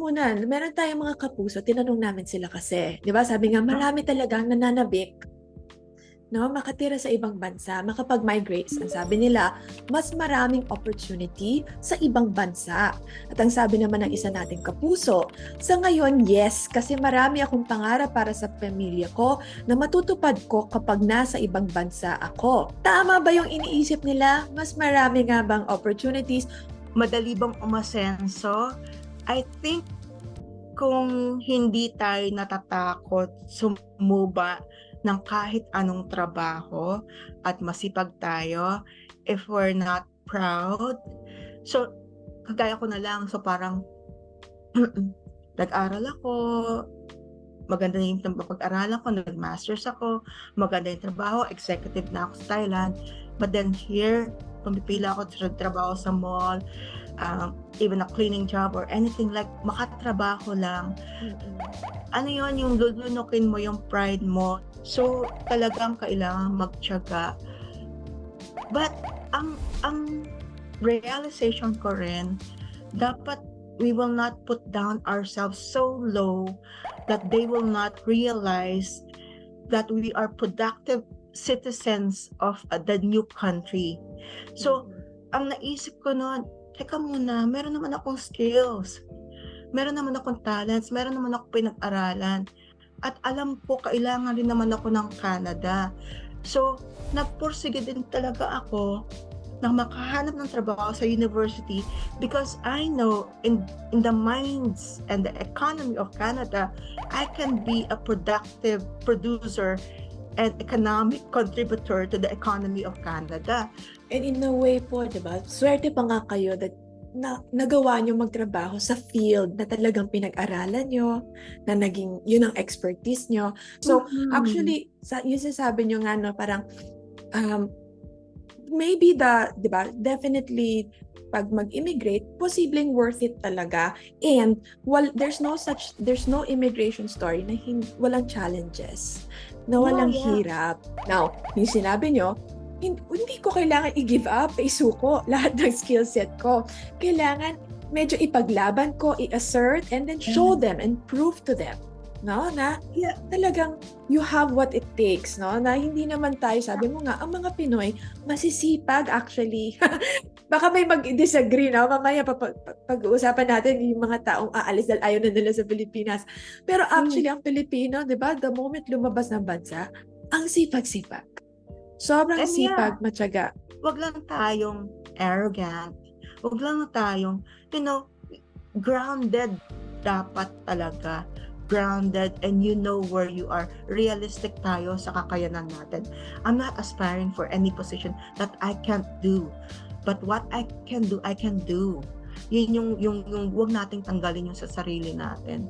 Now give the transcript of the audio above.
muna, meron tayong mga kapuso, tinanong namin sila kasi, di ba? Sabi nga, marami talagang nananabik, no, makatira sa ibang bansa, makapag-migrate. Ang sabi nila, mas maraming opportunity sa ibang bansa. At ang sabi naman ng isa nating kapuso, sa ngayon, yes, kasi marami akong pangarap para sa pamilya ko na matutupad ko kapag nasa ibang bansa ako. Tama ba yung iniisip nila? Mas marami nga bang opportunities? Madali bang umasenso? I think kung hindi tayo natatakot sumuba ng kahit anong trabaho at masipag tayo, if we're not proud, so kagaya ko na lang, so parang nag-aral ako, maganda yung pag-aralan ko, nag-masters ako, maganda yung trabaho, executive na ako sa Thailand, but then here, pumipila ako sa trabaho sa mall, even a cleaning job or anything, like makatrabaho lang. Ano yun, yung lulunukin mo yung pride mo. So talagang kailangan magtiyaga. But ang realization ko rin, dapat we will not put down ourselves so low that they will not realize that we are productive citizens of the new country. So ang naisip ko noon, teka muna, meron naman akong skills, meron naman akong talents, meron naman akong pinag-aralan, at alam ko kailangan rin naman ako ng Canada. So nagpursige din talaga ako na makahanap ng trabaho sa university because I know in the minds and the economy of Canada, I can be a productive producer and economic contributor to the economy of Canada. And in a way po, diba, swerte pa nga kayo that nagawa nyo magtrabaho sa field na talagang pinag-aralan nyo, na naging, yun ang expertise nyo. So, actually, yung sasabi nyo nga, no, parang, maybe diba, definitely, pag mag-immigrate, posibleng worth it talaga. And, there's no immigration story na walang challenges, na walang hirap. Now, yung sinabi nyo, hindi ko kailangan i-give up, isuko lahat ng skill set ko. Kailangan medyo ipaglaban ko, i-assert, and then show them and prove to them, no, na talagang you have what it takes, no, na hindi naman tayo, sabi mo nga, ang mga Pinoy masisipag actually. Baka may mag-disagree, no, mamaya pag-uusapan natin yung mga taong aalis dahil ayaw na nila sa Pilipinas. Pero actually ang Pilipino, di ba, the moment lumabas ng bansa, ang sipag-sipag. Sobrang sipag, matyaga. Wag lang tayong arrogant. Wag lang tayong, grounded dapat talaga. Grounded and you know where you are. Realistic tayo sa kakayanan natin. I'm not aspiring for any position that I can't do. But what I can do, I can do. Yun yung wag nating tanggalin yung sa sarili natin.